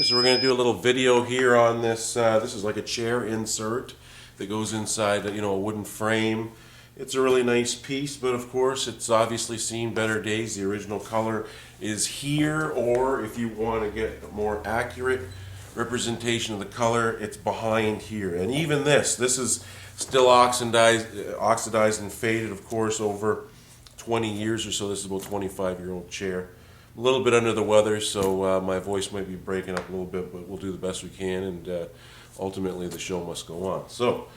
so we're going to do a little video here on this. This is like a chair insert that goes inside, a wooden frame. It's a really nice piece, but of course it's obviously seen better days. The original color is here, or if you want to get a more accurate representation of the color, it's behind here. And even this is still oxidized and faded, of course, over 20 years or so. This is about a 25-year-old chair. A little bit under the weather, so my voice might be breaking up a little bit, but we'll do the best we can, and ultimately the show must go on. So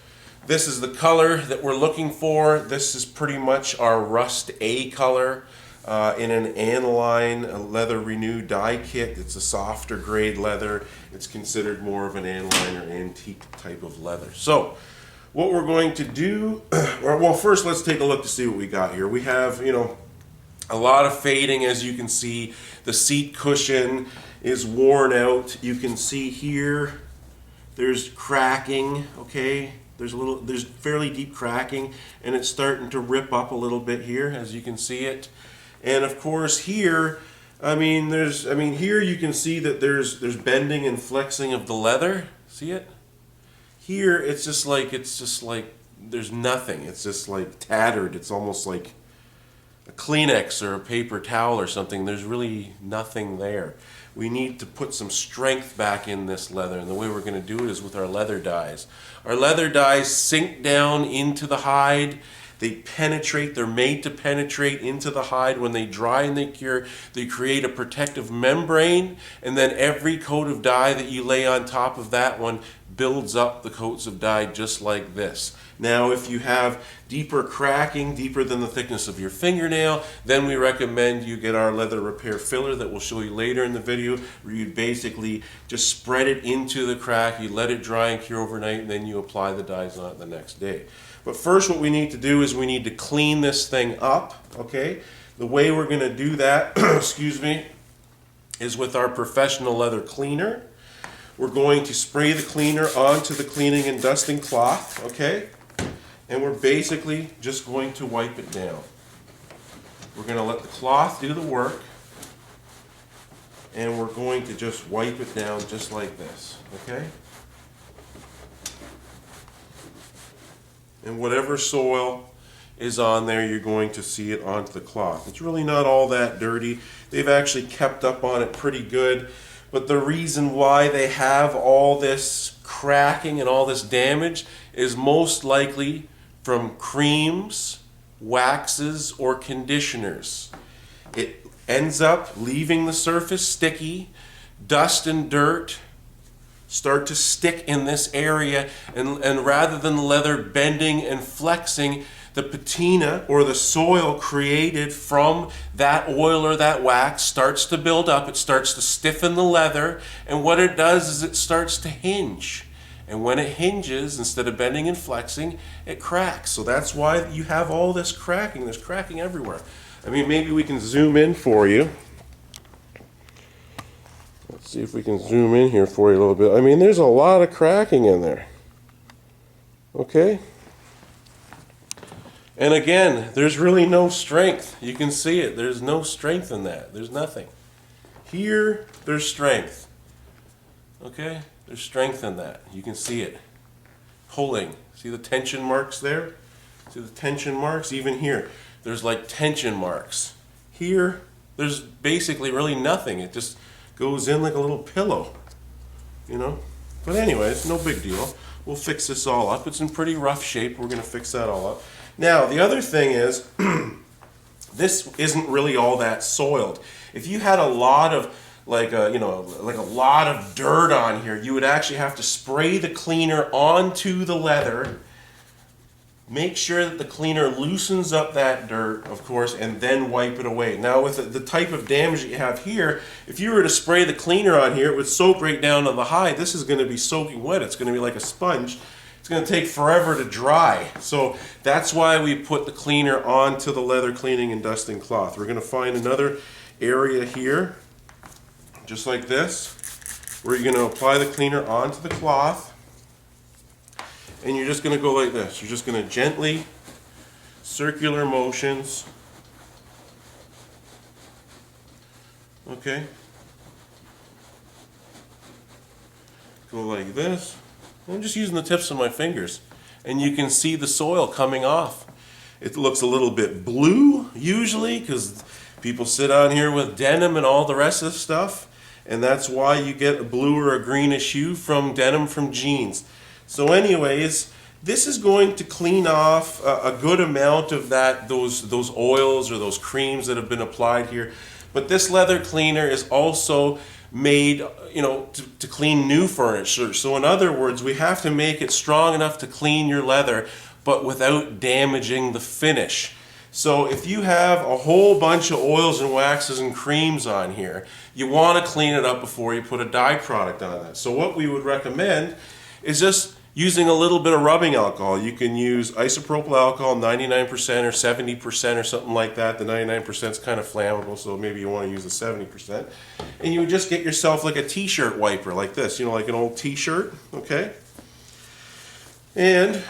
this is the color that we're looking for. This is pretty much our Rust A color in an Aniline leather renew dye kit. It's a softer grade leather. It's considered more of an Aniline or antique type of leather. So what we're going to do, well, first let's take a look to see what we got here. We have, a lot of fading, as you can see. The seat cushion is worn out. You can see here there's cracking, okay? There's fairly deep cracking, and it's starting to rip up a little bit here, as you can see it. And of course here, here you can see that there's bending and flexing of the leather. See it? Here it's just like there's nothing. It's just like tattered. It's almost like a Kleenex or a paper towel or something. There's really nothing there. We need to put some strength back in this leather, and the way we're going to do it is with our leather dyes. Our leather dyes sink down into the hide. They penetrate. They're made to penetrate into the hide. When they dry and they cure, they create a protective membrane, and then every coat of dye that you lay on top of that one builds up the coats of dye just like this. Now, if you have deeper cracking, deeper than the thickness of your fingernail, then we recommend you get our leather repair filler that we'll show you later in the video, where you basically just spread it into the crack, you let it dry and cure overnight, and then you apply the dyes on it the next day. But first, what we need to do is we need to clean this thing up, okay? The way we're going to do that, excuse me, is with our professional leather cleaner. We're going to spray the cleaner onto the cleaning and dusting cloth, okay? And we're basically just going to wipe it down. We're going to let the cloth do the work, and we're going to just wipe it down just like this, okay? And whatever soil is on there, you're going to see it onto the cloth. It's really not all that dirty. They've actually kept up on it pretty good. But the reason why they have all this cracking and all this damage is most likely from creams, waxes, or conditioners. It ends up leaving the surface sticky. Dust and dirt start to stick in this area, and rather than the leather bending and flexing, the patina or the soil created from that oil or that wax starts to build up. It starts to stiffen the leather, and what it does is it starts to hinge. And when it hinges, instead of bending and flexing, it cracks. So that's why you have all this cracking. There's cracking everywhere. Maybe we can zoom in for you. Let's see if we can zoom in here for you a little bit. There's a lot of cracking in there. Okay? And again, there's really no strength. You can see it. There's no strength in that. There's nothing. Here, there's strength. Okay? There's strength in that. You can see it. Pulling. See the tension marks there? See the tension marks? Even here, there's like tension marks. Here, there's basically really nothing. It just goes in like a little pillow. But anyways, no big deal. We'll fix this all up. It's in pretty rough shape. We're going to fix that all up. Now, the other thing is, this isn't really all that soiled. If you had a lot of like a lot of dirt on here, you would actually have to spray the cleaner onto the leather. Make sure that the cleaner loosens up that dirt, of course, and then wipe it away. Now, with the type of damage that you have here, if you were to spray the cleaner on here, it would soak right down to the hide. This is going to be soaking wet. It's going to be like a sponge. It's going to take forever to dry. So that's why we put the cleaner onto the leather cleaning and dusting cloth. We're going to find another area here, just like this, where you're going to apply the cleaner onto the cloth. And you're just going to go like this. You're just going to gently, circular motions. Okay? Go like this. I'm just using the tips of my fingers. And you can see the soil coming off. It looks a little bit blue usually because people sit on here with denim and all the rest of the stuff. And that's why you get a blue or a greenish hue from denim from jeans. So anyways, this is going to clean off a good amount of those oils or those creams that have been applied here. But this leather cleaner is also made, to clean new furniture. So in other words, we have to make it strong enough to clean your leather, but without damaging the finish. So if you have a whole bunch of oils and waxes and creams on here, you want to clean it up before you put a dye product on that. So what we would recommend is just using a little bit of rubbing alcohol. You can use isopropyl alcohol, 99% or 70% or something like that. The 99% is kind of flammable, so maybe you want to use the 70%. And you would just get yourself like a t-shirt wiper like this, like an old t-shirt, okay? And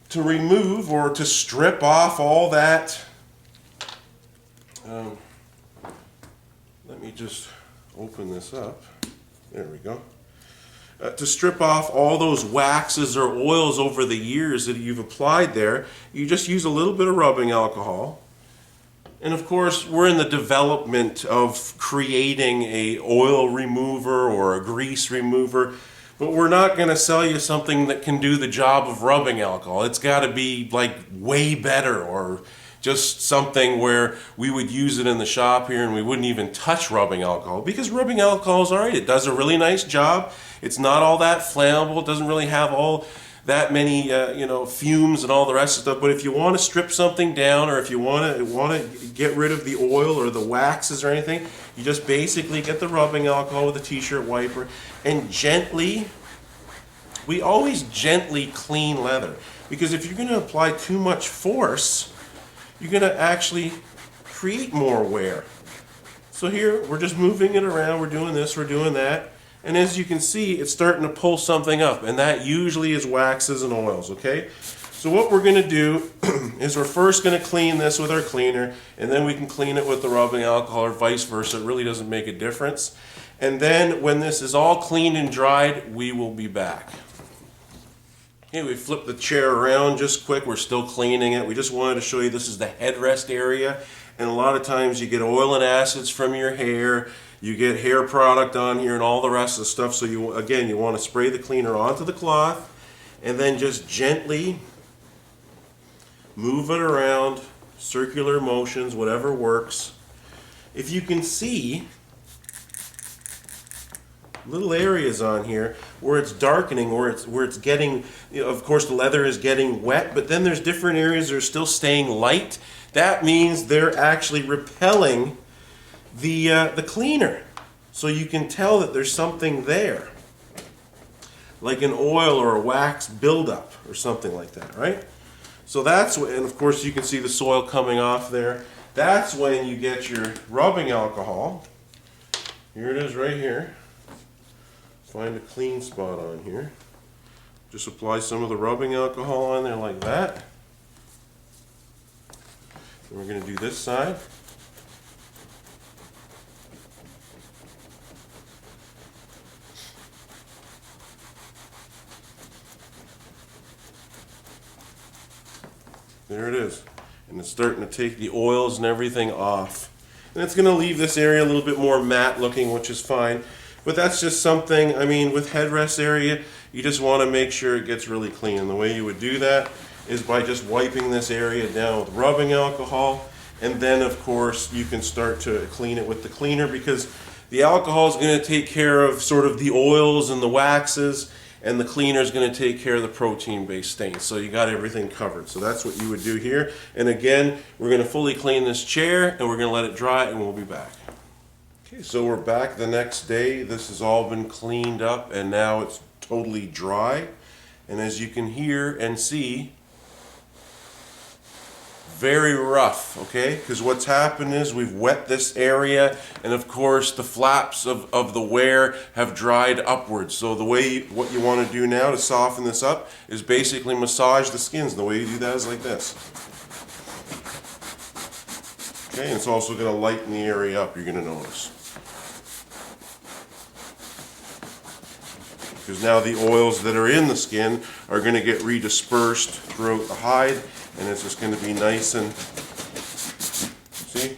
to remove or to strip off all that, let me just open this up. There we go. To strip off all those waxes or oils over the years that you've applied there, you just use a little bit of rubbing alcohol. And of course, we're in the development of creating a oil remover or a grease remover, but we're not going to sell you something that can do the job of rubbing alcohol. It's got to be like way better, or just something where we would use it in the shop here and we wouldn't even touch rubbing alcohol, because rubbing alcohol is alright. It does a really nice job. It's not all that flammable. It doesn't really have all that many fumes and all the rest of stuff. But if you want to strip something down, or if you want to get rid of the oil or the waxes or anything, you just basically get the rubbing alcohol with a t-shirt wiper and we always gently clean leather, because if you're going to apply too much force, you're going to actually create more wear. So here, we're just moving it around, we're doing this, we're doing that, and as you can see, it's starting to pull something up, and that usually is waxes and oils, okay? So what we're going to do is we're first going to clean this with our cleaner, and then we can clean it with the rubbing alcohol, or vice versa. It really doesn't make a difference. And then when this is all cleaned and dried, we will be back. Okay, we flip the chair around just quick. We're still cleaning it. We just wanted to show you this is the headrest area. And a lot of times you get oil and acids from your hair. You get hair product on here and all the rest of the stuff. So you want to spray the cleaner onto the cloth and then just gently move it around, circular motions, whatever works. If you can see, little areas on here where it's darkening, where it's getting, of course the leather is getting wet, but then there's different areas that are still staying light. That means they're actually repelling the cleaner. So you can tell that there's something there, like an oil or a wax buildup or something like that, right? So that's when, and of course you can see the soil coming off there. That's when you get your rubbing alcohol. Here it is right here. Find a clean spot on here. Just apply some of the rubbing alcohol on there like that. And we're going to do this side. There it is. And it's starting to take the oils and everything off. And it's going to leave this area a little bit more matte looking, which is fine. But that's just something, with headrest area, you just want to make sure it gets really clean. And the way you would do that is by just wiping this area down with rubbing alcohol. And then, of course, you can start to clean it with the cleaner, because the alcohol is going to take care of sort of the oils and the waxes, and the cleaner is going to take care of the protein-based stains. So you got everything covered. So that's what you would do here. And again, we're going to fully clean this chair, and we're going to let it dry, and we'll be back. Okay, so we're back the next day. This has all been cleaned up, and now it's totally dry. And as you can hear and see, very rough, okay? Because what's happened is we've wet this area, and of course the flaps of the wear have dried upwards. So the way, what you want to do now to soften this up is basically massage the skins. The way you do that is like this. Okay, and it's also going to lighten the area up, you're going to notice. because now the oils that are in the skin are going to get redispersed throughout the hide, and it's just going to be nice and, see?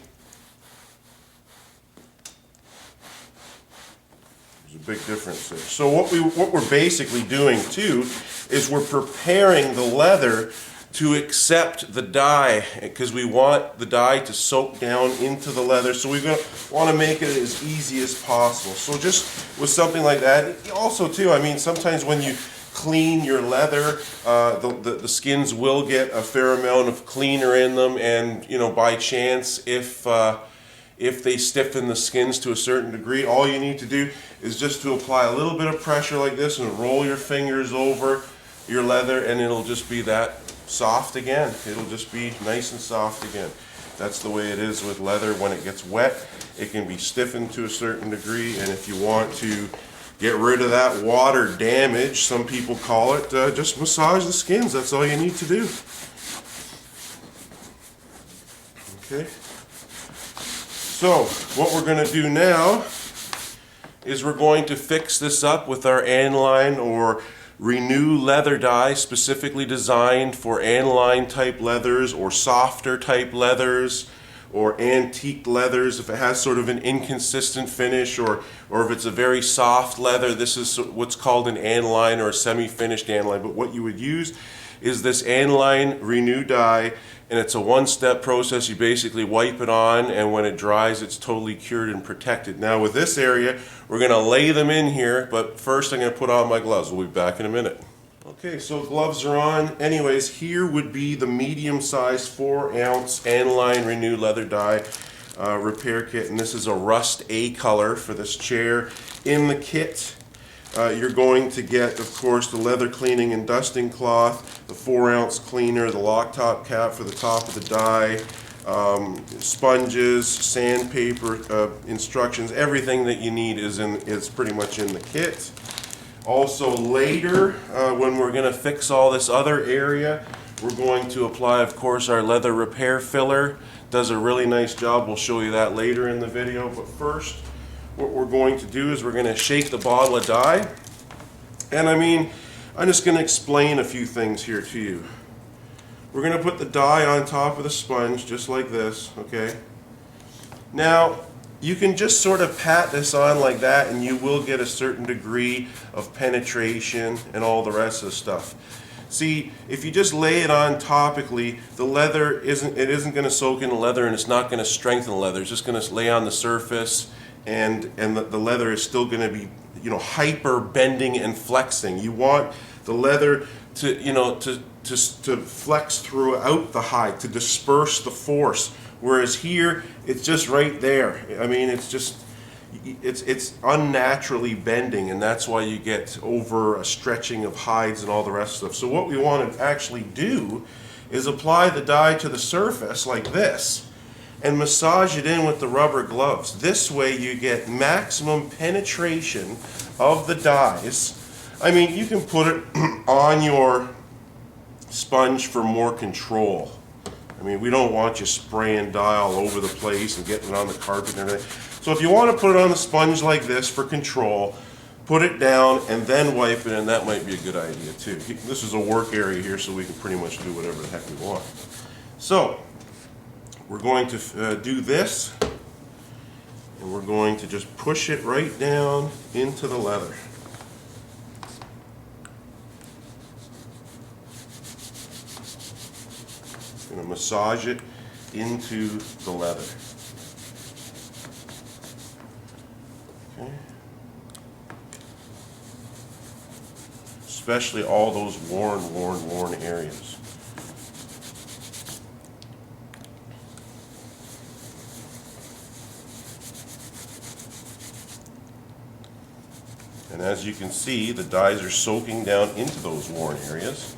There's a big difference there. So what we're basically doing too is we're preparing the leather to accept the dye, because we want the dye to soak down into the leather, so we want to make it as easy as possible. So just with something like that, also too, I mean, sometimes when you clean your leather, the skins will get a fair amount of cleaner in them, and you know, by chance, if they stiffen the skins to a certain degree, all you need to do is just to apply a little bit of pressure like this and roll your fingers over your leather, and it'll just be that soft again. It'll just be nice and soft again. That's the way it is with leather. When it gets wet, it can be stiffened to a certain degree, and if you want to get rid of that water damage, some people call it, just massage the skins. That's all you need to do. Okay. So what we're going to do now is we're going to fix this up with our Aniline or Renew leather dye, specifically designed for aniline type leathers or softer type leathers or antique leathers. If it has sort of an inconsistent finish, or if it's a very soft leather, this is what's called an aniline or a semi-finished aniline. But what you would use is this Aniline Renew dye, and it's a one-step process. You basically wipe it on, and when it dries, it's totally cured and protected. Now with this area, we're going to lay them in here, but first I'm going to put on my gloves. We'll be back in a minute. Okay, so gloves are on. Anyways, here would be the medium-sized 4-ounce Aniline Renew leather dye repair kit, and this is a Rust A color for this chair. In the kit, you're going to get, of course, the leather cleaning and dusting cloth, the 4-ounce cleaner, the lock top cap for the top of the dye, sponges, sandpaper, instructions. Everything that you need is pretty much in the kit. Also later, when we're going to fix all this other area, we're going to apply, of course, our leather repair filler. Does a really nice job. We'll show you that later in the video. But first, what we're going to do is we're going to shake the bottle of dye. And I mean, I'm just going to explain a few things here to you. We're going to put the dye on top of the sponge just like this, okay? Now, you can just sort of pat this on like that, and you will get a certain degree of penetration and all the rest of the stuff. See, if you just lay it on topically, the leather isn't going to soak in the leather, and it's not going to strengthen the leather. It's just going to lay on the surface, and the leather is still going to be, you know, hyper bending and flexing. You want the leather to, you know, to flex throughout the hide, to disperse the force. Whereas here, it's just right there. I mean, it's unnaturally bending, and that's why you get over a stretching of hides and all the rest of stuff. So what we want to actually do is apply the dye to the surface like this and massage it in with the rubber gloves. This way you get maximum penetration of the dyes. I mean, you can put it on your sponge for more control. I mean, we don't want you spraying dye all over the place and getting it on the carpet and everything. So if you want to put it on the sponge like this for control, put it down and then wipe it, and that might be a good idea too. This is a work area here, so we can pretty much do whatever the heck we want. So we're going to do this, and we're going to just push it right down into the leather. Going to massage it into the leather. Okay. Especially all those worn areas. And as you can see, the dyes are soaking down into those worn areas.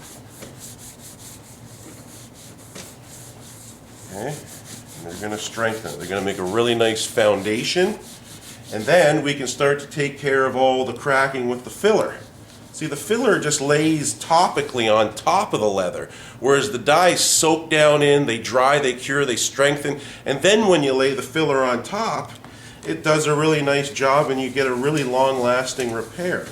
Okay, and they're going to strengthen it. They're going to make a really nice foundation, and then we can start to take care of all the cracking with the filler. See, the filler just lays topically on top of the leather, whereas the dyes soak down in, they dry, they cure, they strengthen, and then when you lay the filler on top, it does a really nice job and you get a really long-lasting repair.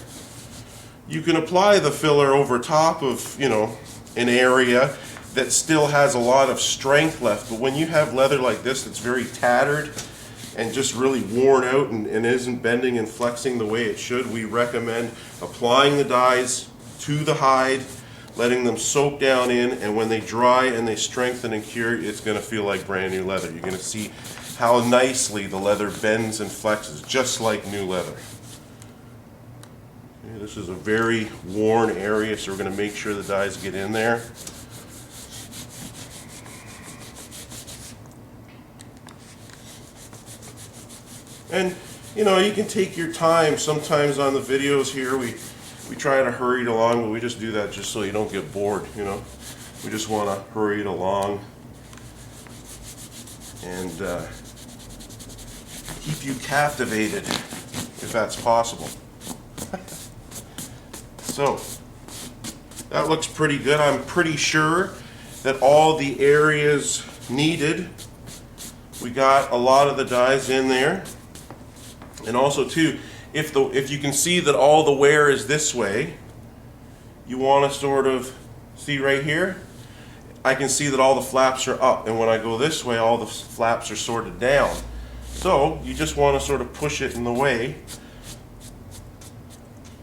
You can apply the filler over top of, you know, an area that still has a lot of strength left. But when you have leather like this that's very tattered and just really worn out and isn't bending and flexing the way it should, we recommend applying the dyes to the hide, letting them soak down in, and when they dry and they strengthen and cure, it's going to feel like brand new leather. You're going to see how nicely the leather bends and flexes, just like new leather. Okay, this is a very worn area, so we're going to make sure the dyes get in there. And you know, you can take your time. Sometimes on the videos here we try to hurry it along, but we just do that just so you don't get bored, you know. We just want to hurry it along and keep you captivated if that's possible. So that looks pretty good. I'm pretty sure that all the areas needed, we got a lot of the dyes in there. And also too, if you can see that all the wear is this way, you want to sort of see right here, I can see that all the flaps are up, and when I go this way all the flaps are sort of down. So you just want to sort of push it in the way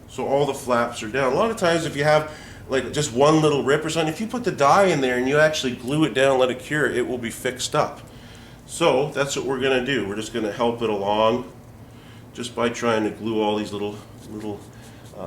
so all the flaps are down. A lot of times if you have like just one little rip or something, if you put the dye in there and you actually glue it down, let it cure, it will be fixed up. So that's what we're going to do. We're just going to help it along just by trying to glue all these little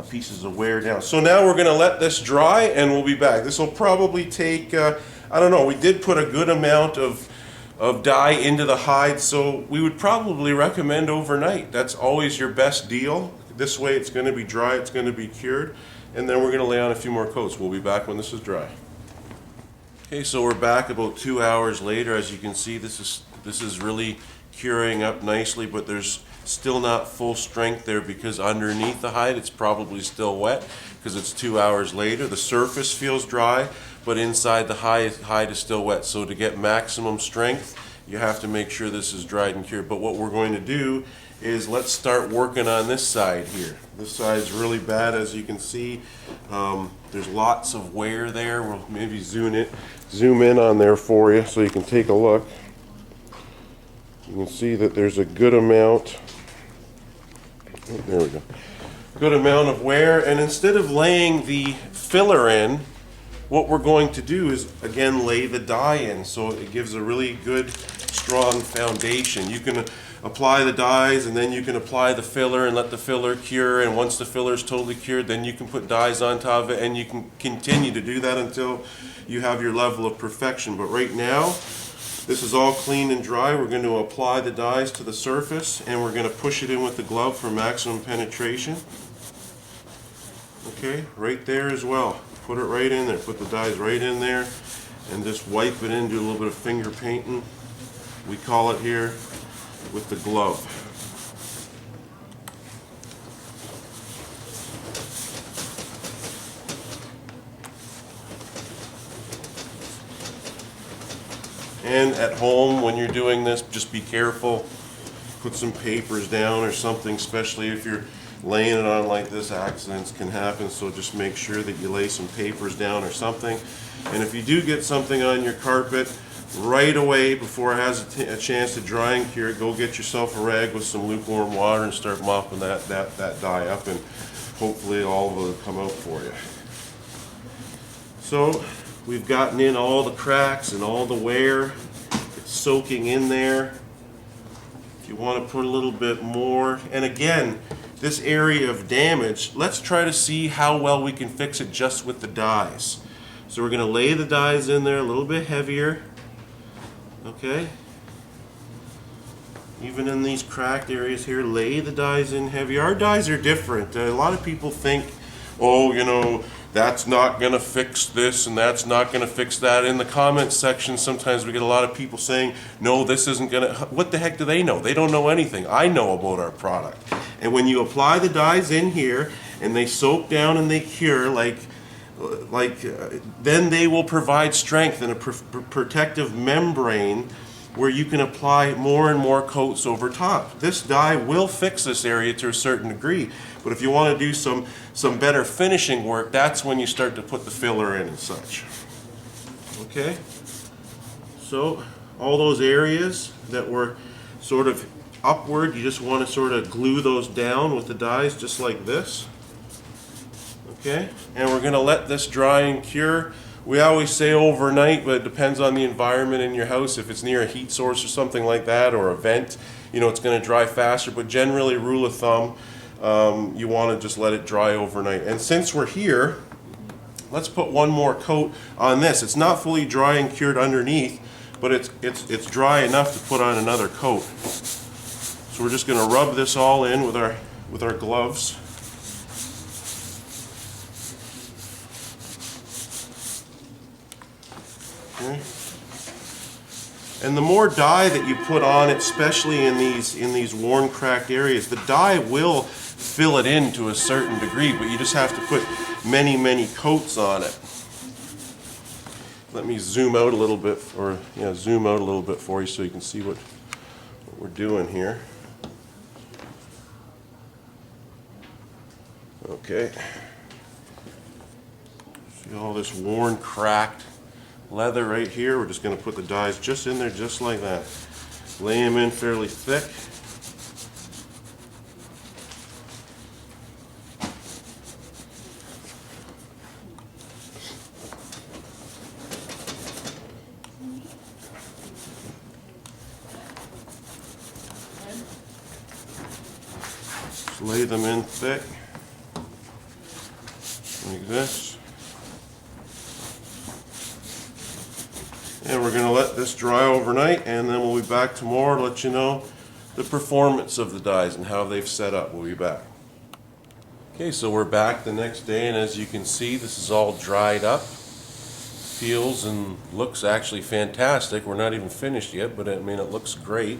pieces of wear down. So now we're going to let this dry and we'll be back. This will probably take, I don't know, we did put a good amount of dye into the hide, so we would probably recommend overnight. That's always your best deal. This way it's going to be dry, it's going to be cured, and then we're going to lay on a few more coats. We'll be back when this is dry. Okay, so we're back about 2 hours later. As you can see, this is really curing up nicely, but there's still not full strength there because underneath the hide it's probably still wet because it's 2 hours later. The surface feels dry, but inside the hide is still wet. So to get maximum strength, you have to make sure this is dried and cured. But what we're going to do is let's start working on this side here. This side is really bad, as you can see. There's lots of wear there. We'll maybe zoom in on there for you so you can take a look. You can see that there's a good amount. There we go. Good amount of wear, and instead of laying the filler in, what we're going to do is again lay the dye in, so it gives a really good strong foundation. You can apply the dyes and then you can apply the filler and let the filler cure, and once the filler is totally cured, then you can put dyes on top of it, and you can continue to do that until you have your level of perfection. But right now this is all clean and dry. We're going to apply the dyes to the surface and we're going to push it in with the glove for maximum penetration. Okay, right there as well. Put it right in there. Put the dyes right in there and just wipe it in. Do a little bit of finger painting, we call it here, with the glove. And at home, when you're doing this, just be careful. Put some papers down or something, especially if you're laying it on like this. Accidents can happen, so just make sure that you lay some papers down or something. And if you do get something on your carpet, right away before it has a chance to dry and cure, go get yourself a rag with some lukewarm water and start mopping that dye up, and hopefully all of it will come out for you. So we've gotten in all the cracks and all the wear. It's soaking in there. If you want to put a little bit more, and again, this area of damage, let's try to see how well we can fix it just with the dyes. So we're going to lay the dyes in there a little bit heavier. Okay, even in these cracked areas here, lay the dyes in heavy. Our dyes are different. A lot of people think, oh, you know, that's not going to fix this and that's not going to fix that. In the comments section, sometimes we get a lot of people saying, no, this isn't going to. What the heck do they know? They don't know anything. I know about our product. And when you apply the dyes in here and they soak down and they cure, then they will provide strength, and a protective membrane where you can apply more and more coats over top. This dye will fix this area to a certain degree, but if you want to do some better finishing work, that's when you start to put the filler in and such. Okay, so all those areas that were sort of upward, you just want to sort of glue those down with the dyes just like this. Okay, and we're going to let this dry and cure. We always say overnight, but it depends on the environment in your house. If it's near a heat source or something like that, or a vent, you know, it's going to dry faster. But generally, rule of thumb, you want to just let it dry overnight. And since we're here, let's put one more coat on this. It's not fully dry and cured underneath, but it's dry enough to put on another coat. So we're just going to rub this all in with our gloves. Okay. And the more dye that you put on it, especially in these worn, cracked areas, the dye will fill it in to a certain degree, but you just have to put many, many coats on it. Let me zoom out a little bit, zoom out a little bit for you so you can see what we're doing here. Okay. See all this worn, cracked leather right here. We're just going to put the dyes just in there, just like that. Lay them in fairly thick. Just lay them in thick, like this. And we're going to let this dry overnight, and then we'll be back tomorrow to let you know the performance of the dyes and how they've set up. We'll be back. Okay, so we're back the next day, and as you can see, this is all dried up. Feels and looks actually fantastic. We're not even finished yet, but I mean, it looks great.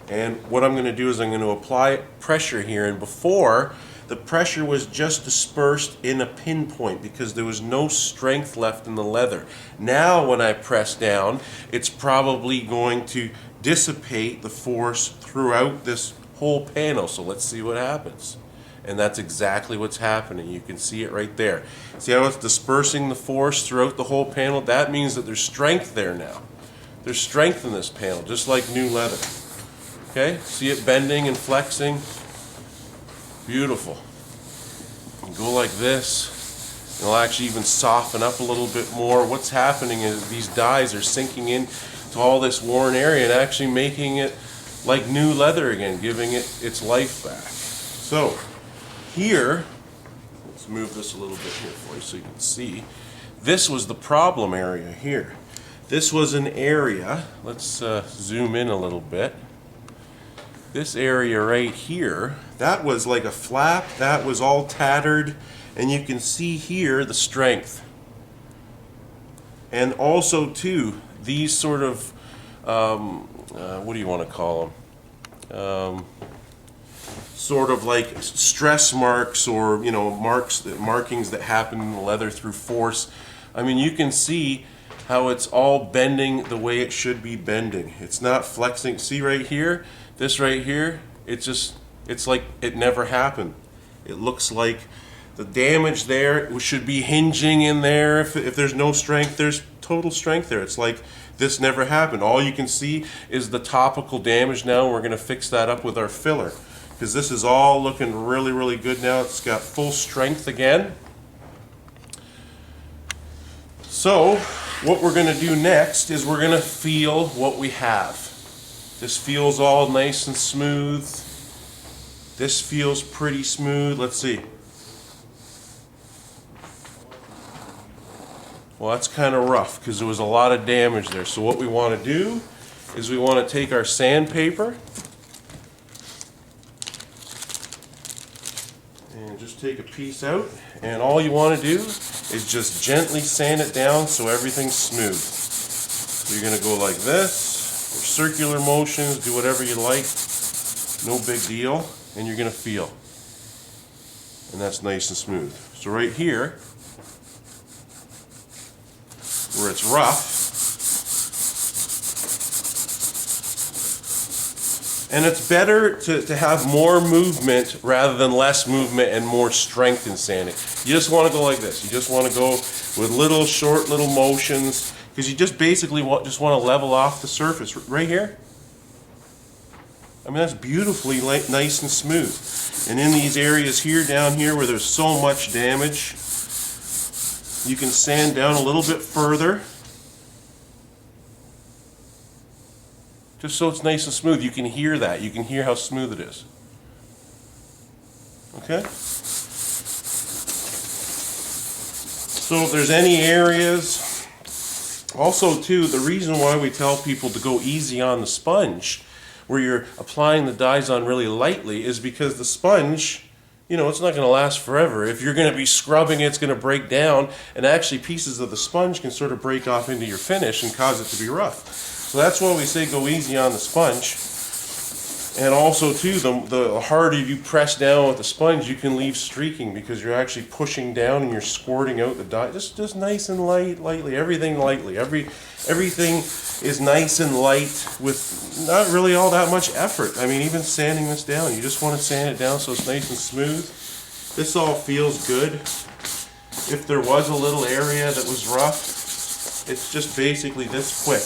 And what I'm going to do is I'm going to apply pressure here, and before, the pressure was just dispersed in a pinpoint because there was no strength left in the leather. Now when I press down, it's probably going to dissipate the force throughout this whole panel. So let's see what happens. And that's exactly what's happening. You can see it right there. See how it's dispersing the force throughout the whole panel? That means that there's strength there now. There's strength in this panel, just like new leather. Okay, see it bending and flexing? Beautiful. And go like this. It'll actually even soften up a little bit more. What's happening is these dyes are sinking in to all this worn area and actually making it like new leather again, giving it its life back. So here, let's move this a little bit here for you so you can see. This was the problem area here. This was an area, let's zoom in a little bit. This area right here, that was like a flap, that was all tattered, and you can see here the strength. And also too, these sort of, what do you want to call them? Sort of like stress marks, or you know, markings that happen in the leather through force. I mean, you can see how it's all bending the way it should be bending. It's not flexing. See right here? This right here, it's like it never happened. It looks like the damage there should be hinging in there. If there's no strength, there's total strength there. It's like this never happened. All you can see is the topical damage now. We're going to fix that up with our filler, because this is all looking really, really good now. It's got full strength again. So what we're going to do next is we're going to feel what we have. This feels all nice and smooth. This feels pretty smooth. Let's see. Well, that's kind of rough because there was a lot of damage there. So what we want to do is we want to take our sandpaper and just take a piece out. And all you want to do is just gently sand it down so everything's smooth. So you're going to go like this. Or circular motions, do whatever you like, no big deal, and you're going to feel. And that's nice and smooth. So right here, where it's rough, And it's better to have more movement rather than less movement and more strength in sanding. You just want to go like this. You just want to go with little short little motions because you just basically just want to level off the surface right here. I mean, that's beautifully nice and smooth. And in these areas here, down here where there's so much damage, you can sand down a little bit further. Just so it's nice and smooth. You can hear that. You can hear how smooth it is. Okay? So if there's any areas, also too, the reason why we tell people to go easy on the sponge, where you're applying the dyes on really lightly, is because the sponge, you know, it's not going to last forever. If you're going to be scrubbing it, it's going to break down, and actually pieces of the sponge can sort of break off into your finish and cause it to be rough. So that's why we say go easy on the sponge. And also too, the harder you press down with the sponge, you can leave streaking because you're actually pushing down and you're squirting out the dye. Just nice and lightly, everything lightly. Everything is nice and light with not really all that much effort. I mean, even sanding this down, you just want to sand it down so it's nice and smooth. This all feels good. If there was a little area that was rough, it's just basically this quick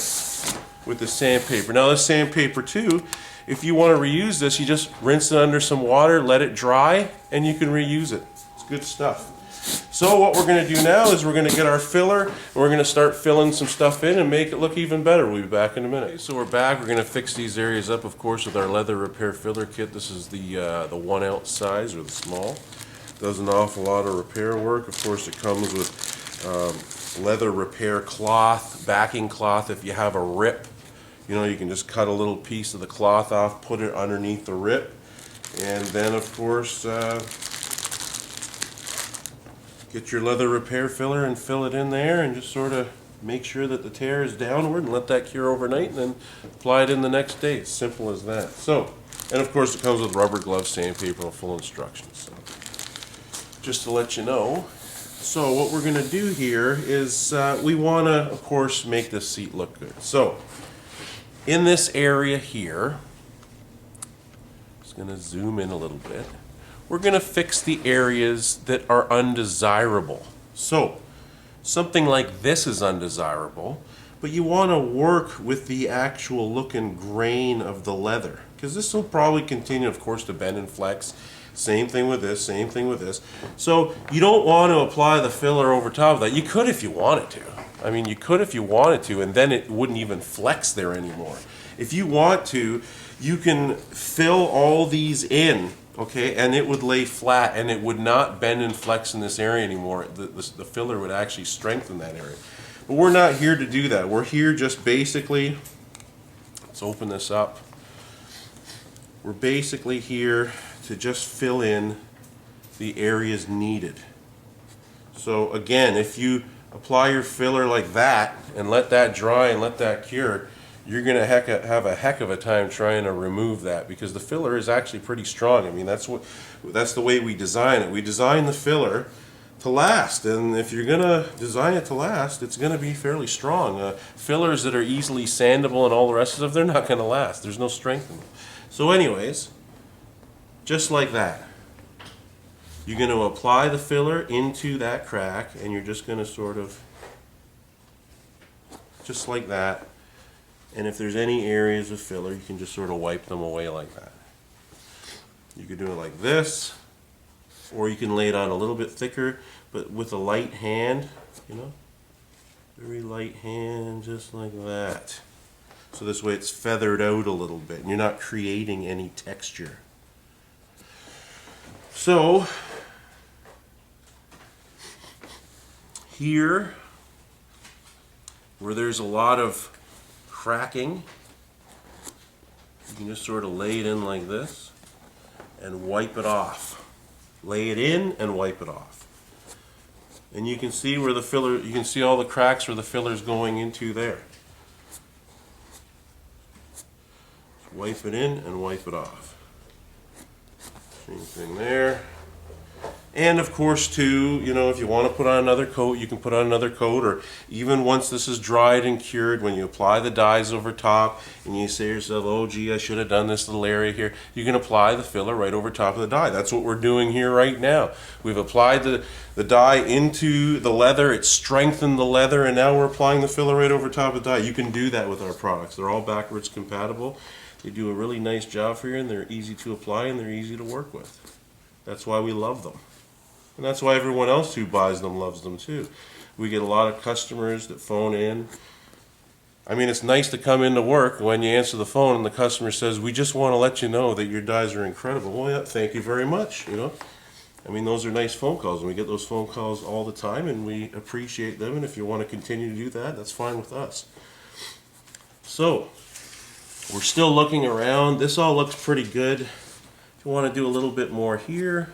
with the sandpaper. Now this sandpaper too, if you want to reuse this, you just rinse it under some water, let it dry, and you can reuse it. It's good stuff. So what we're going to do now is we're going to get our filler, and we're going to start filling some stuff in and make it look even better. We'll be back in a minute. Okay, so we're back. We're going to fix these areas up, of course, with our leather repair filler kit. This is the 1 ounce size, or the small. Does an awful lot of repair work. Of course, it comes with leather repair cloth, backing cloth. If you have a rip, you know, you can just cut a little piece of the cloth off, put it underneath the rip, and then of course get your leather repair filler and fill it in there and just sort of make sure that the tear is downward and let that cure overnight and then apply it in the next day. It's simple as that. So, and of course it comes with rubber gloves, sandpaper, and full instructions. So, just to let you know. So what we're going to do here is we want to, of course, make this seat look good. So in this area here, just going to zoom in a little bit, we're going to fix the areas that are undesirable. So something like this is undesirable, but you want to work with the actual look and grain of the leather, because this will probably continue, of course, to bend and flex. Same thing with this, same thing with this. So you don't want to apply the filler over top of that. You could if you wanted to. I mean, you could if you wanted to, and then it wouldn't even flex there anymore. If you want to, you can fill all these in, okay, and it would lay flat, and it would not bend and flex in this area anymore. The filler would actually strengthen that area. But we're not here to do that. We're here just basically, let's open this up. We're basically here to just fill in the areas needed. So again, if you apply your filler like that and let that dry and let that cure, you're going to have a heck of a time trying to remove that, because the filler is actually pretty strong. I mean, that's the way we design it. We design the filler to last, and if you're going to design it to last, it's going to be fairly strong. Fillers that are easily sandable and all the rest of them, they're not going to last. There's no strength in them. So anyways, just like that, you're going to apply the filler into that crack, and you're just going to sort of, just like that. And if there's any areas of filler, you can just sort of wipe them away like that. You could do it like this, or you can lay it on a little bit thicker, but with a light hand, you know, very light hand, just like that. So this way it's feathered out a little bit, and you're not creating any texture. So here, where there's a lot of cracking, you can just sort of lay it in like this and wipe it off. Lay it in and wipe it off. And you can see where the filler, you can see all the cracks where the filler's going into there. Wipe it in and wipe it off. Same thing there. And of course too, you know, if you want to put on another coat, you can put on another coat, or even once this is dried and cured, when you apply the dyes over top and you say to yourself, oh gee, I should have done this little area here, you can apply the filler right over top of the dye. That's what we're doing here right now. We've applied the dye into the leather, it's strengthened the leather, and now we're applying the filler right over top of the dye. You can do that with our products. They're all backwards compatible. They do a really nice job for you, and they're easy to apply and they're easy to work with. That's why we love them. And that's why everyone else who buys them loves them too. We get a lot of customers that phone in. I mean, it's nice to come into work when you answer the phone and the customer says, we just want to let you know that your dyes are incredible. Well, yeah, thank you very much, you know. I mean, those are nice phone calls, and we get those phone calls all the time, and we appreciate them, and if you want to continue to do that, that's fine with us. So, we're still looking around. This all looks pretty good. If you want to do a little bit more here,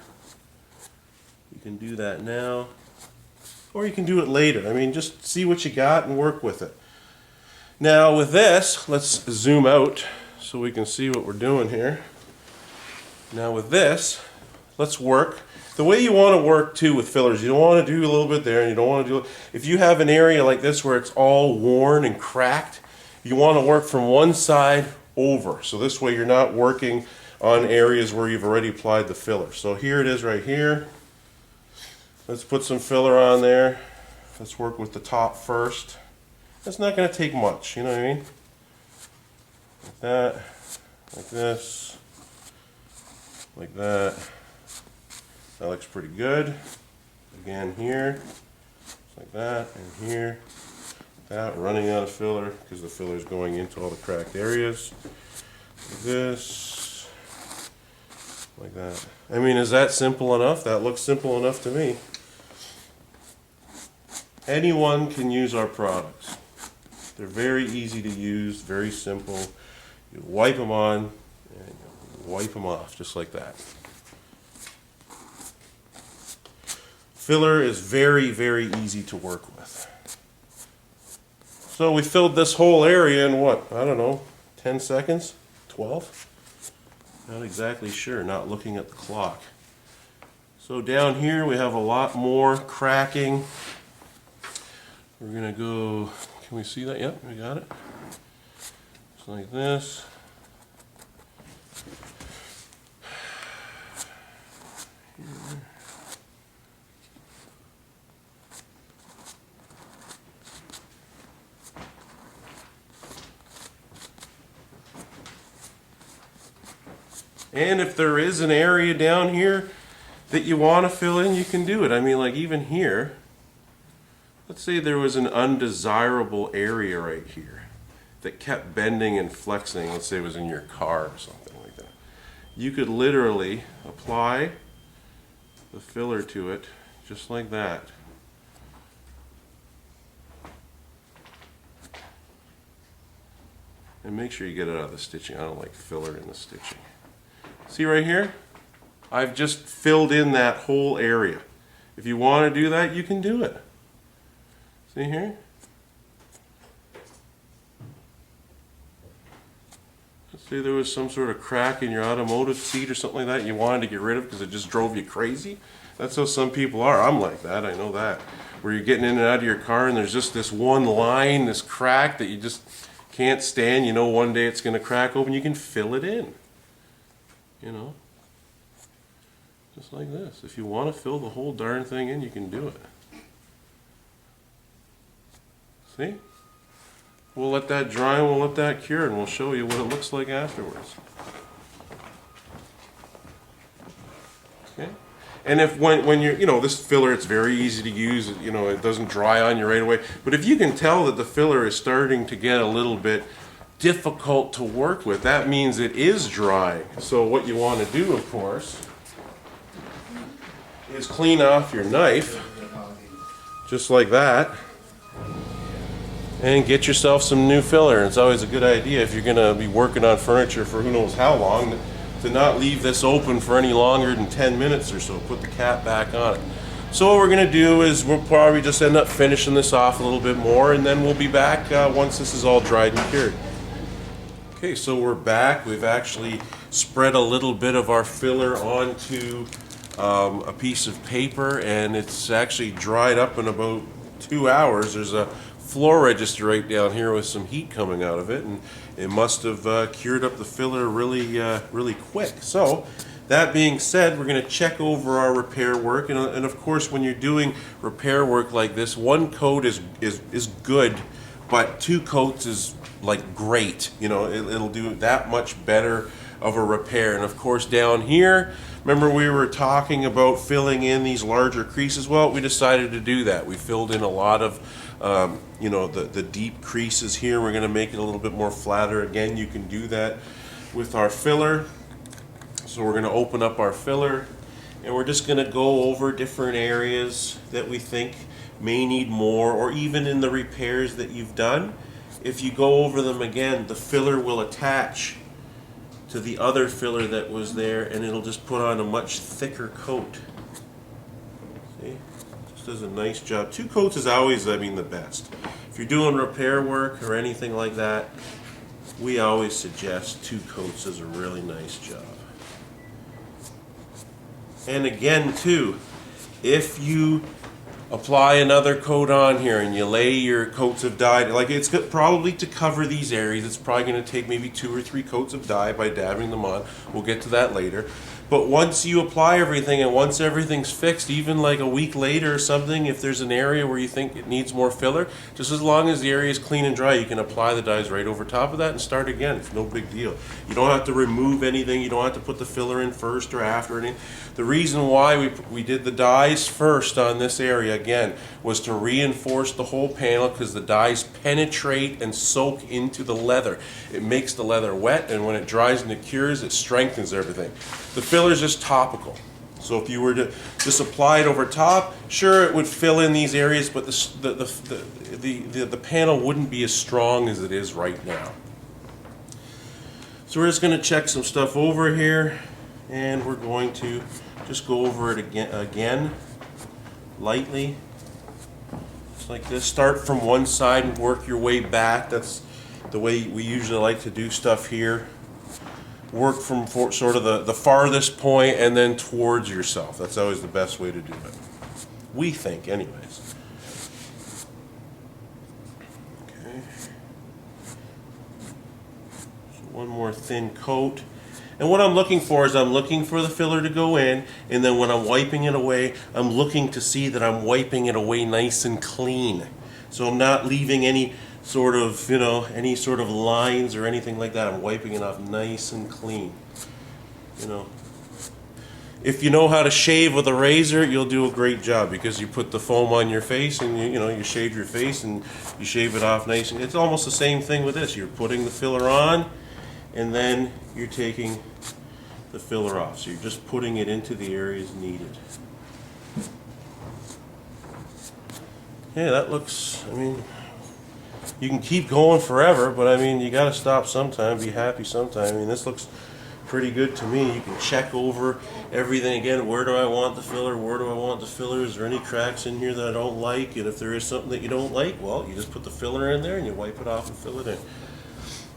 you can do that now, or you can do it later. I mean, just see what you got and work with it. Now with this, let's zoom out so we can see what we're doing here. Now with this, let's work. The way you want to work too with fillers, you don't want to do a little bit there and you don't want to do it. If you have an area like this where it's all worn and cracked, you want to work from one side over. So this way you're not working on areas where you've already applied the filler. So here it is right here. Let's put some filler on there. Let's work with the top first. That's not going to take much, you know what I mean? Like that, like this, like that. That looks pretty good. Again here, just like that, and here. That, running out of filler because the filler is going into all the cracked areas. Like this, like that. I mean, is that simple enough? That looks simple enough to me. Anyone can use our products. They're very easy to use, very simple. You wipe them on and you wipe them off just like that. Filler is very, very easy to work with. So we filled this whole area in what? I don't know, 10 seconds? 12? Not exactly sure, not looking at the clock. So down here we have a lot more cracking. We're going to go, can we see that? Yep, we got it. Just like this. Here. And if there is an area down here that you want to fill in, you can do it. I mean, like even here, let's say there was an undesirable area right here that kept bending and flexing. Let's say it was in your car or something like that. You could literally apply the filler to it just like that. And make sure you get it out of the stitching. I don't like filler in the stitching. See right here? I've just filled in that whole area. If you want to do that, you can do it. See here? Let's say there was some sort of crack in your automotive seat or something like that you wanted to get rid of because it just drove you crazy. That's how some people are. I'm like that, I know that. Where you're getting in and out of your car and there's just this one line, this crack that you just can't stand. You know one day it's going to crack open. You can fill it in. You know? Just like this. If you want to fill the whole darn thing in, you can do it. See? We'll let that dry and we'll let that cure and we'll show you what it looks like afterwards. Okay? And if when you're, you know, this filler, it's very easy to use, you know, it doesn't dry on you right away. But if you can tell that the filler is starting to get a little bit difficult to work with, that means it is drying. So what you want to do, of course, is clean off your knife, just like that, and get yourself some new filler. It's always a good idea if you're going to be working on furniture for who knows how long to not leave this open for any longer than 10 minutes or so. Put the cap back on it. So what we're going to do is we'll probably just end up finishing this off a little bit more, and then we'll be back once this is all dried and cured. Okay, so we're back. We've actually spread a little bit of our filler onto a piece of paper, and it's actually dried up in about 2 hours. There's a floor register right down here with some heat coming out of it, and it must have cured up the filler really quick. So that being said, we're going to check over our repair work, and of course when you're doing repair work like this, 1 coat is good, but 2 coats is like great. You know, it'll do that much better of a repair. And of course down here, remember we were talking about filling in these larger creases? Well, we decided to do that. We filled in a lot of you know, the deep creases here. We're going to make it a little bit more flatter. Again, you can do that with our filler. So we're going to open up our filler, and we're just going to go over different areas that we think may need more, or even in the repairs that you've done. If you go over them again, the filler will attach to the other filler that was there, and it'll just put on a much thicker coat. See? Just does a nice job. 2 coats is always, I mean, the best. If you're doing repair work or anything like that, we always suggest 2 coats does a really nice job. And again too, if you apply another coat on here and you lay your coats of dye, like it's probably to cover these areas, it's probably going to take maybe 2 or 3 coats of dye by dabbing them on. We'll get to that later. But once you apply everything, and once everything's fixed, even like a week later or something, if there's an area where you think it needs more filler, just as long as the area is clean and dry, you can apply the dyes right over top of that and start again. It's no big deal. You don't have to remove anything. You don't have to put the filler in first or after anything. The reason why we did the dyes first on this area, again, was to reinforce the whole panel, because the dyes penetrate and soak into the leather. It makes the leather wet, and when it dries and it cures, it strengthens everything. The filler is just topical. So if you were to just apply it over top, sure, it would fill in these areas, but the panel wouldn't be as strong as it is right now. So we're just going to check some stuff over here, and we're going to just go over it again lightly, just like this. Start from one side and work your way back. That's the way we usually like to do stuff here. Work from sort of the farthest point and then towards yourself. That's always the best way to do it, we think, anyways. Okay. So one more thin coat. And what I'm looking for is I'm looking for the filler to go in, and then when I'm wiping it away, I'm looking to see that I'm wiping it away nice and clean. So I'm not leaving any sort of, you know, any sort of lines or anything like that. I'm wiping it off nice and clean. You know, if you know how to shave with a razor, you'll do a great job, because you put the foam on your face and you shave your face and you shave it off nice. And it's almost the same thing with this. You're putting the filler on, and then you're taking the filler off. So you're just putting it into the areas needed. Yeah, that looks, I mean, you can keep going forever, but I mean, you got to stop sometime, be happy sometime. I mean, this looks pretty good to me. You can check over everything again. Where do I want the filler? Where do I want the filler? Is there any cracks in here that I don't like? And if there is something that you don't like, well, you just put the filler in there and you wipe it off and fill it in.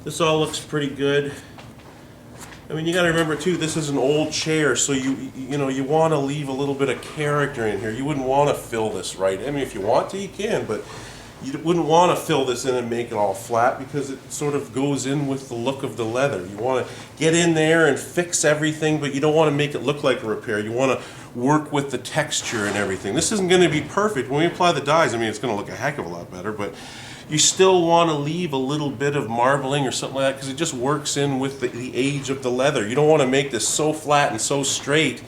This all looks pretty good. I mean, you got to remember too, this is an old chair, so you want to leave a little bit of character in here. You wouldn't want to fill this right. I mean, if you want to, you can, but you wouldn't want to fill this in and make it all flat, because it sort of goes in with the look of the leather. You want to get in there and fix everything, but you don't want to make it look like a repair. You want to work with the texture and everything. This isn't going to be perfect. When we apply the dyes, I mean, it's going to look a heck of a lot better, but you still want to leave a little bit of marbling or something like that, because it just works in with the age of the leather. You don't want to make this so flat and so straight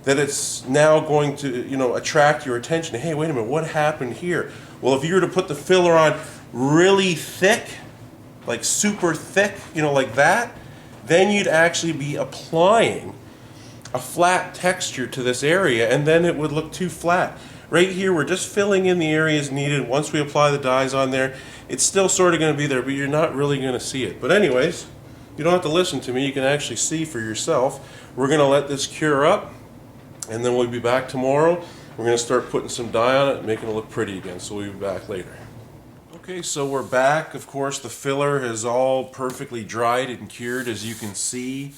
that it's now going to, attract your attention. Hey, wait a minute, what happened here? Well, if you were to put the filler on really thick, like super thick, like that, then you'd actually be applying a flat texture to this area, and then it would look too flat. Right here, we're just filling in the areas needed. Once we apply the dyes on there, it's still sort of going to be there, but you're not really going to see it. But anyways, you don't have to listen to me. You can actually see for yourself. We're going to let this cure up, and then we'll be back tomorrow. We're going to start putting some dye on it and making it look pretty again, so we'll be back later. Okay, so we're back. Of course, the filler is all perfectly dried and cured, as you can see.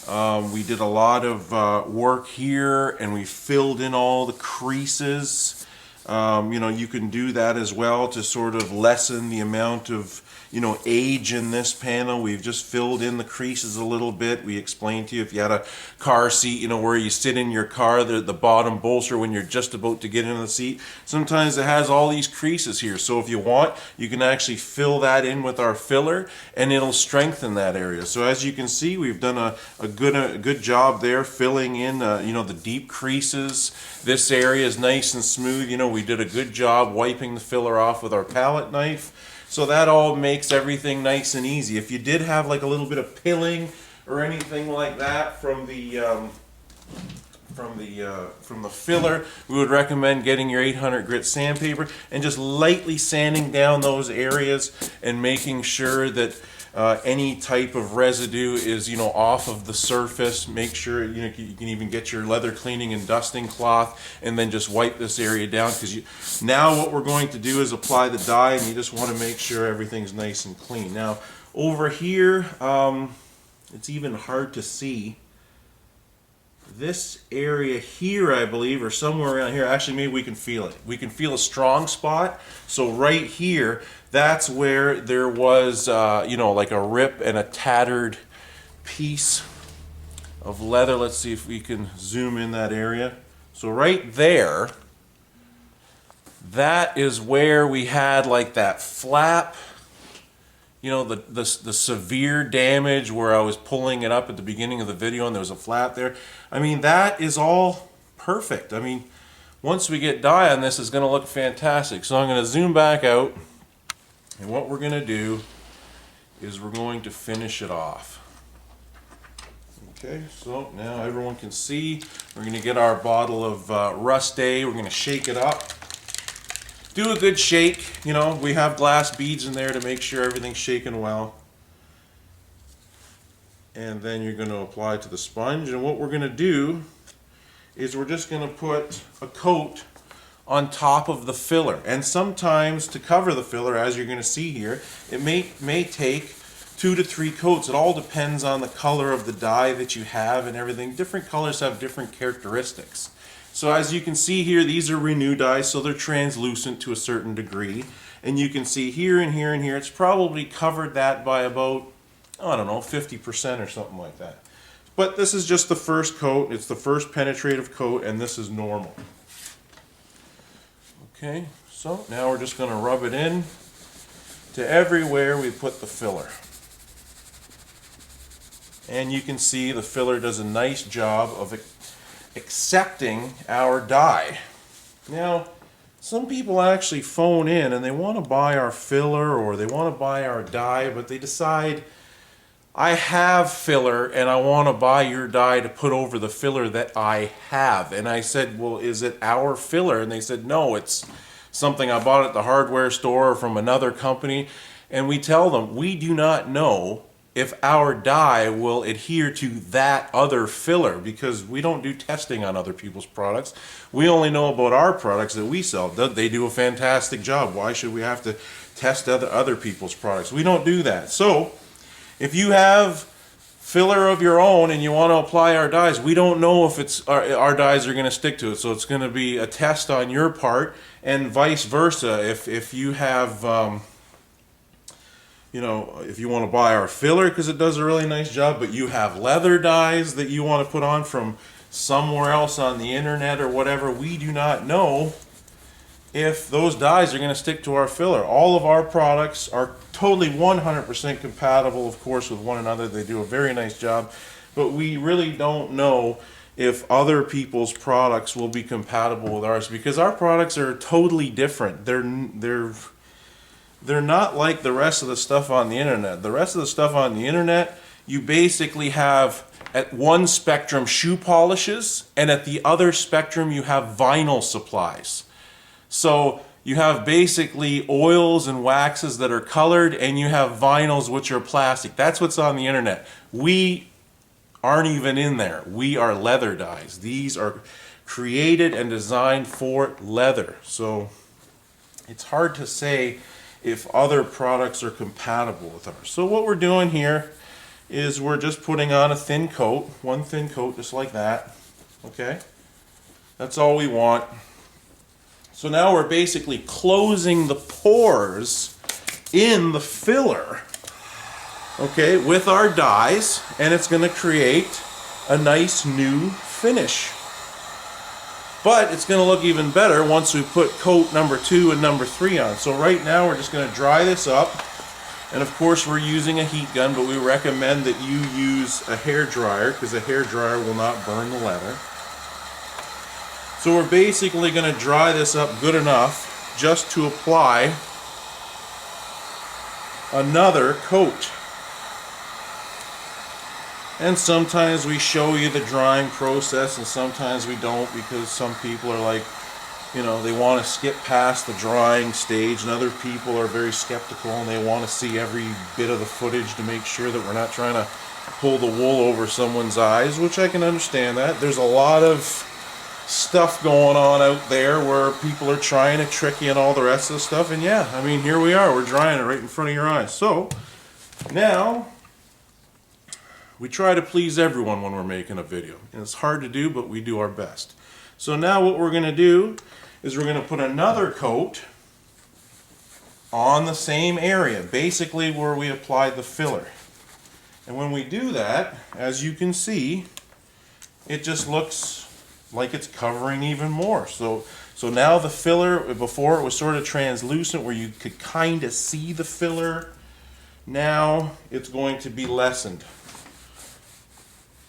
We did a lot of work here, and we filled in all the creases. You know, you can do that as well to sort of lessen the amount of, you know, age in this panel. We've just filled in the creases a little bit. We explained to you if you had a car seat, you know, where you sit in your car, the bottom bolster when you're just about to get into the seat. Sometimes it has all these creases here. So if you want, you can actually fill that in with our filler, and it'll strengthen that area. So as you can see, we've done a good job there filling in, you know, the deep creases. This area is nice and smooth. You know, we did a good job wiping the filler off with our palette knife. So that all makes everything nice and easy. If you did have like a little bit of pilling or anything like that from the filler, we would recommend getting your 800 grit sandpaper and just lightly sanding down those areas and making sure that any type of residue is, you know, off of the surface. Make sure, you know, you can even get your leather cleaning and dusting cloth and then just wipe this area down, because now what we're going to do is apply the dye, and you just want to make sure everything's nice and clean. Now over here, it's even hard to see. This area here, I believe, or somewhere around here, actually maybe we can feel it. We can feel a strong spot. So right here, that's where there was, you know, like a rip and a tattered piece of leather. Let's see if we can zoom in that area. So right there, that is where we had like that flap, you know, the severe damage where I was pulling it up at the beginning of the video and there was a flap there. I mean, that is all perfect. I mean, once we get dye on this, it's going to look fantastic. So I'm going to zoom back out, and what we're going to do is we're going to finish it off. Okay, so now everyone can see. We're going to get our bottle of Rust Day. We're going to shake it up. Do a good shake. You know, we have glass beads in there to make sure everything's shaken well. And then you're going to apply to the sponge. And what we're going to do is we're just going to put a coat on top of the filler. And sometimes to cover the filler, as you're going to see here, it may take 2 to 3 coats. It all depends on the color of the dye that you have and everything. Different colors have different characteristics. So as you can see here, these are Renew dyes, so they're translucent to a certain degree. And you can see here and here and here, it's probably covered that by about, I don't know, 50% or something like that. But this is just the first coat. It's the first penetrative coat, and this is normal. Okay, so now we're just going to rub it in to everywhere we put the filler. And you can see the filler does a nice job of accepting our dye. Now, some people actually phone in and they want to buy our filler or they want to buy our dye, but they decide, I have filler and I want to buy your dye to put over the filler that I have. And I said, well, is it our filler? And they said, no, it's something I bought at the hardware store or from another company. And we tell them, we do not know if our dye will adhere to that other filler, because we don't do testing on other people's products. We only know about our products that we sell. They do a fantastic job. Why should we have to test other people's products? We don't do that. So if you have filler of your own and you want to apply our dyes, we don't know if it's our dyes are going to stick to it. So it's going to be a test on your part, and vice versa. If you have you know, if you want to buy our filler because it does a really nice job, but you have leather dyes that you want to put on from somewhere else on the internet or whatever, we do not know if those dyes are going to stick to our filler. All of our products are totally 100% compatible, of course, with one another. They do a very nice job, but we really don't know if other people's products will be compatible with ours, because our products are totally different. They're not like the rest of the stuff on the internet. The rest of the stuff on the internet, you basically have at one spectrum shoe polishes, and at the other spectrum you have vinyl supplies. So you have basically oils and waxes that are colored, and you have vinyls which are plastic. That's what's on the internet. We aren't even in there. We are leather dyes. These are created and designed for leather. So it's hard to say if other products are compatible with ours. So what we're doing here is we're just putting on a thin coat, one thin coat just like that, okay? That's all we want. So now we're basically closing the pores in the filler, okay, with our dyes, and it's going to create a nice new finish. But it's going to look even better once we put coat number 2 and number 3 on. So right now we're just going to dry this up. And of course we're using a heat gun, but we recommend that you use a hair dryer because a hair dryer will not burn the leather. So we're basically going to dry this up good enough just to apply another coat. And sometimes we show you the drying process and sometimes we don't, because some people are like, you know, they want to skip past the drying stage, and other people are very skeptical and they want to see every bit of the footage to make sure that we're not trying to pull the wool over someone's eyes, which I can understand that. There's a lot of stuff going on out there where people are trying to trick you and all the rest of the stuff, and yeah, I mean, here we are, we're drying it right in front of your eyes. So now we try to please everyone when we're making a video, and it's hard to do, but we do our best. So now what we're going to do is we're going to put another coat on the same area, basically where we applied the filler. And when we do that, as you can see, it just looks like it's covering even more. So now the filler, before it was sort of translucent where you could kind of see the filler, now it's going to be lessened.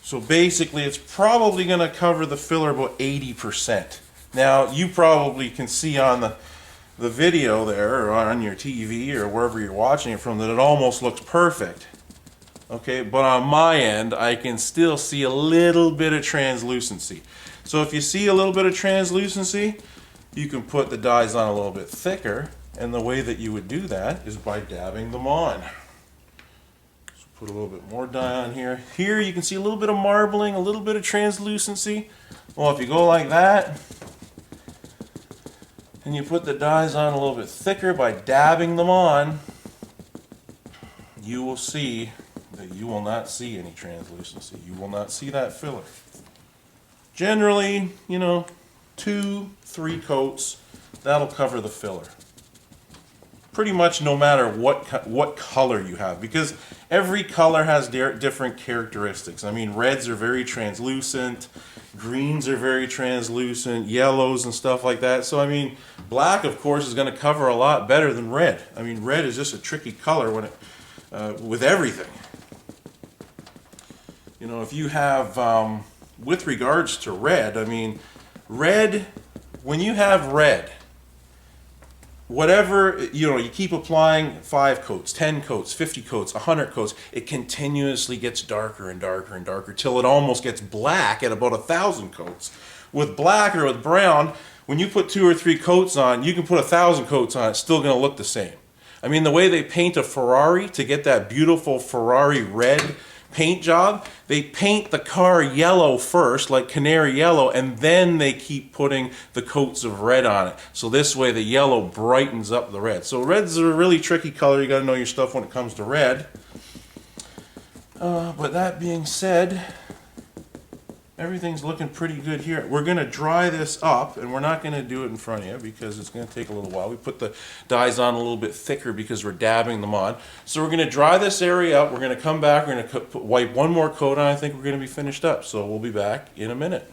So basically it's probably going to cover the filler about 80%. Now you probably can see on the video there, or on your TV or wherever you're watching it from, that it almost looks perfect. Okay, but on my end I can still see a little bit of translucency. So if you see a little bit of translucency, you can put the dyes on a little bit thicker, and the way that you would do that is by dabbing them on. Put a little bit more dye on here. Here you can see a little bit of marbling, a little bit of translucency. Well, if you go like that, and you put the dyes on a little bit thicker by dabbing them on, you will see that you will not see any translucency. You will not see that filler. Generally, you know, 2-3 coats, that'll cover the filler. Pretty much no matter what color you have, because every color has different characteristics. I mean, reds are very translucent, greens are very translucent, yellows and stuff like that. So I mean, black of course is going to cover a lot better than red. I mean, red is just a tricky color when it with everything. You know, if you have with regards to red, I mean, red, when you have red, whatever, you know, you keep applying 5 coats, 10 coats, 50 coats, 100 coats, it continuously gets darker and darker and darker till it almost gets black at about 1,000 coats. With black or with brown, when you put 2 or 3 coats on, you can put 1,000 coats on, it's still going to look the same. I mean, the way they paint a Ferrari to get that beautiful Ferrari red paint job, they paint the car yellow first, like canary yellow, and then they keep putting the coats of red on it. So this way the yellow brightens up the red. So red's a really tricky color. You got to know your stuff when it comes to red. But that being said, everything's looking pretty good here. We're going to dry this up, and we're not going to do it in front of you because it's going to take a little while. We put the dyes on a little bit thicker because we're dabbing them on. So we're going to dry this area up. We're going to come back. We're going to wipe one more coat on. I think we're going to be finished up. So we'll be back in a minute.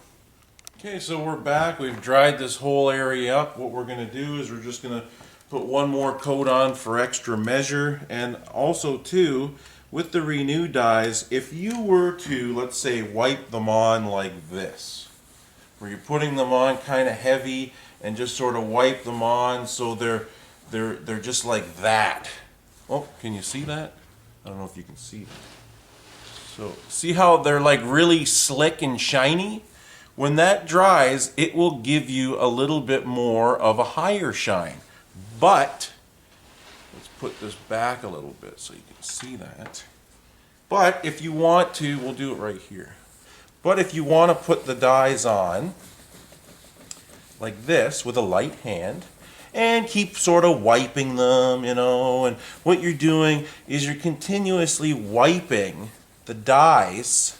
Okay, so we're back. We've dried this whole area up. What we're going to do is we're just going to put one more coat on for extra measure. And also, too, with the Renew dyes, if you were to, let's say, wipe them on like this, where you're putting them on kind of heavy and just sort of wipe them on so they're just like that. Oh, can you see that? I don't know if you can see that. So see how they're like really slick and shiny? When that dries, it will give you a little bit more of a higher shine. But let's put this back a little bit so you can see that. But if you want to, we'll do it right here. But if you want to put the dyes on like this with a light hand and keep sort of wiping them, you know, and what you're doing is you're continuously wiping the dies,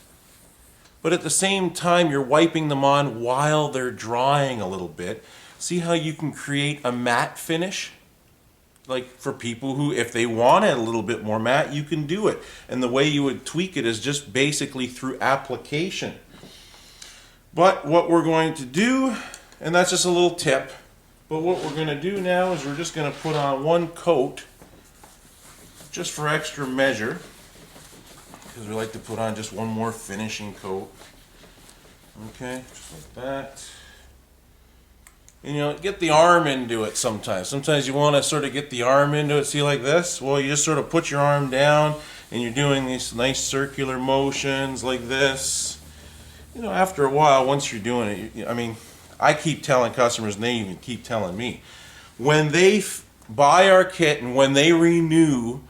but at the same time you're wiping them on while they're drying a little bit. See how you can create a matte finish? Like for people who, if they want it a little bit more matte, you can do it. And the way you would tweak it is just basically through application. But what we're going to do, and that's just a little tip, but what we're going to do now is we're just going to put on one coat just for extra measure, because we like to put on just one more finishing coat. Okay, just like that. And, you know, get the arm into it sometimes. Sometimes you want to sort of get the arm into it, see, like this? Well, you just sort of put your arm down and you're doing these nice circular motions like this. You know, after a while, once you're doing it, I mean, I keep telling customers, and they even keep telling me, when they buy our kit and when they renew,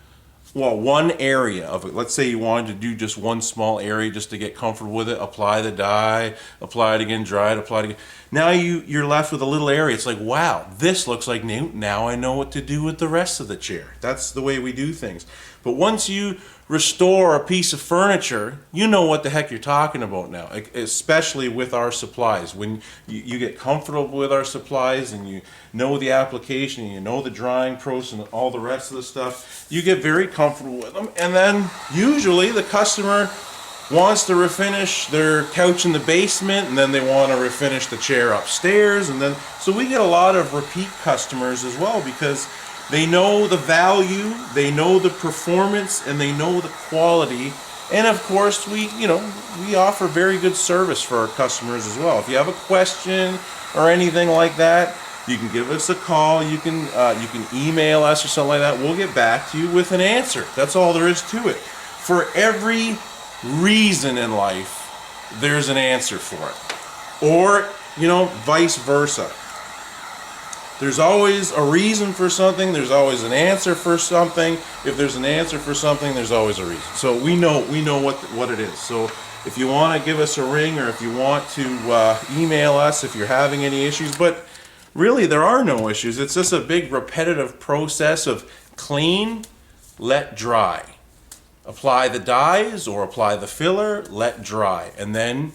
well, one area of it, let's say you wanted to do just one small area just to get comfortable with it, apply the dye, apply it again, dry it, apply it again. Now you're left with a little area. It's like, wow, this looks like new. Now I know what to do with the rest of the chair. That's the way we do things. But once you restore a piece of furniture, you know what the heck you're talking about now, especially with our supplies. When you get comfortable with our supplies and you know the application, and you know the drying process and all the rest of the stuff, you get very comfortable with them. And then usually the customer wants to refinish their couch in the basement, and then they want to refinish the chair upstairs, and then so we get a lot of repeat customers as well, because they know the value, they know the performance, and they know the quality. And of course, we offer very good service for our customers as well. If you have a question or anything like that, you can give us a call, you can email us or something like that. We'll get back to you with an answer. That's all there is to it. For every reason in life, there's an answer for it. Or, vice versa. There's always a reason for something, there's always an answer for something. If there's an answer for something, there's always a reason. So we know what it is. So if you want to give us a ring, or if you want to email us if you're having any issues, but really there are no issues. It's just a big repetitive process of clean, let dry. Apply the dyes or apply the filler, let dry, and then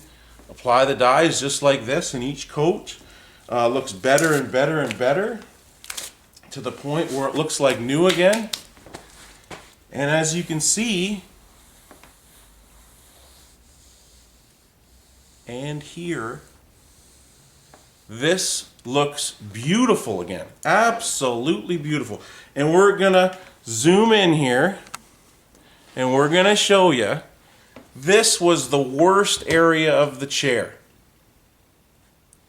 apply the dyes just like this, and each coat looks better and better and better to the point where it looks like new again. And as you can see and hear, this looks beautiful again, absolutely beautiful. And we're gonna zoom in here and we're going to show you, this was the worst area of the chair.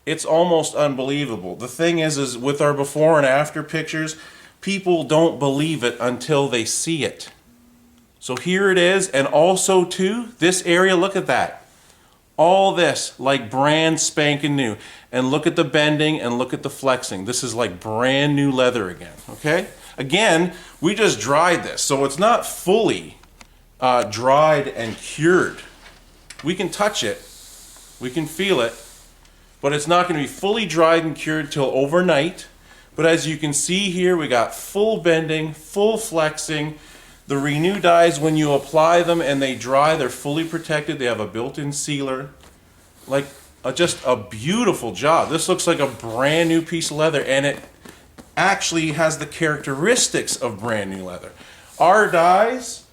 It's almost unbelievable. The thing is with our before and after pictures, people don't believe it until they see it. So here it is, and also too, this area, look at that. All this like brand spanking new. And look at the bending and look at the flexing. This is like brand new leather again, okay? Again, we just dried this, so it's not fully dried and cured. We can touch it, we can feel it, but it's not going to be fully dried and cured till overnight. But as you can see here, we got full bending, full flexing. The Renew dyes, when you apply them and they dry, they're fully protected. They have a built-in sealer. Like just a beautiful job. This looks like a brand new piece of leather, and it actually has the characteristics of brand new leather. Our dyes,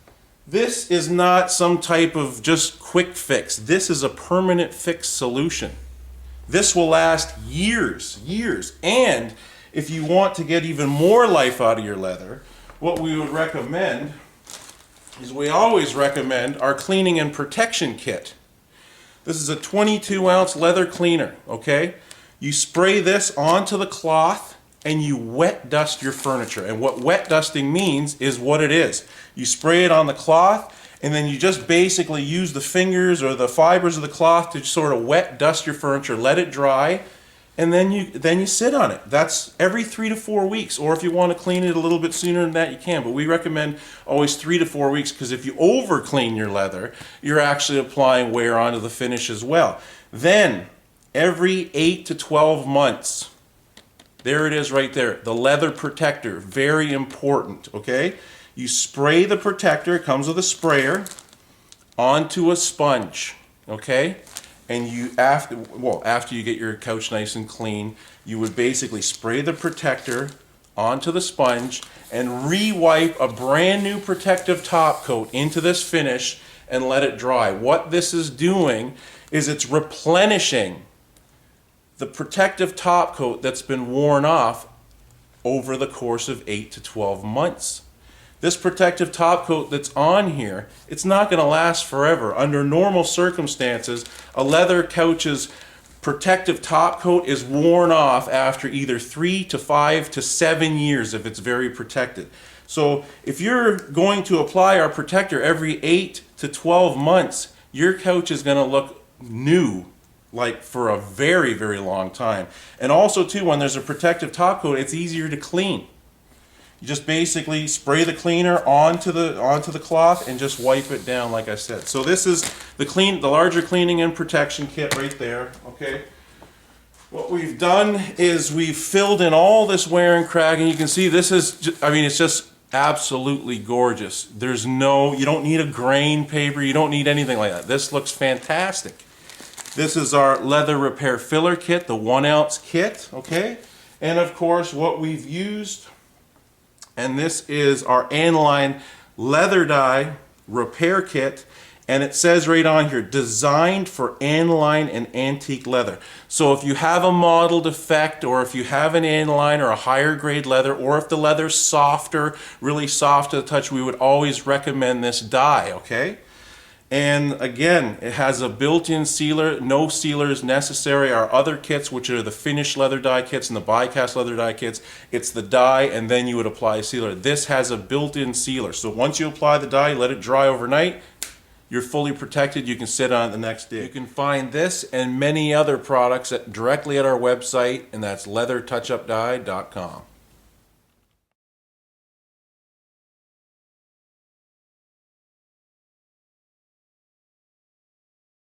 this is not some type of just quick fix. This is a permanent fix solution. This will last years, years. And if you want to get even more life out of your leather, what we would recommend is we always recommend our cleaning and protection kit. This is a 22-ounce leather cleaner, okay? You spray this onto the cloth and you wet dust your furniture. And what wet dusting means is what it is. You spray it on the cloth, and then you just basically use the fingers or the fibers of the cloth to sort of wet dust your furniture, let it dry, and then you sit on it. That's every 3 to 4 weeks. Or if you want to clean it a little bit sooner than that, you can. But we recommend always 3 to 4 weeks, because if you over clean your leather, you're actually applying wear onto the finish as well. Then every 8 to 12 months, there it is right there, the leather protector, very important, okay? You spray the protector, it comes with a sprayer, onto a sponge, okay? And you, after you get your couch nice and clean, you would basically spray the protector onto the sponge and re-wipe a brand new protective top coat into this finish and let it dry. What this is doing is it's replenishing the protective top coat that's been worn off over the course of 8 to 12 months. This protective top coat that's on here, it's not going to last forever. Under normal circumstances, a leather couch's protective top coat is worn off after either 3 to 5 to 7 years if it's very protected. So if you're going to apply our protector every 8 to 12 months, your couch is going to look new, like for a very, very long time. And also too, when there's a protective top coat, it's easier to clean. You just basically spray the cleaner onto the cloth and just wipe it down, like I said. So this is the larger cleaning and protection kit right there. Okay. What we've done is we've filled in all this wear and crack, and you can see this is, I mean, it's just absolutely gorgeous. There's no, you don't need a grain paper, you don't need anything like that. This looks fantastic. This is our leather repair filler kit, the 1 ounce kit, okay? And of course, what we've used, and this is our Aniline leather dye repair kit, and it says right on here, designed for aniline and antique leather. So if you have a model defect, or if you have an aniline or a higher grade leather, or if the leather's softer, really soft to the touch, we would always recommend this dye, okay? And again, it has a built-in sealer. No sealer is necessary. Our other kits, which are the finished leather dye kits and the die-cast leather dye kits, it's the dye and then you would apply a sealer. This has a built-in sealer. So once you apply the dye, let it dry overnight, you're fully protected. You can sit on it the next day. You can find this and many other products directly at our website, and that's leathertouchupdye.com.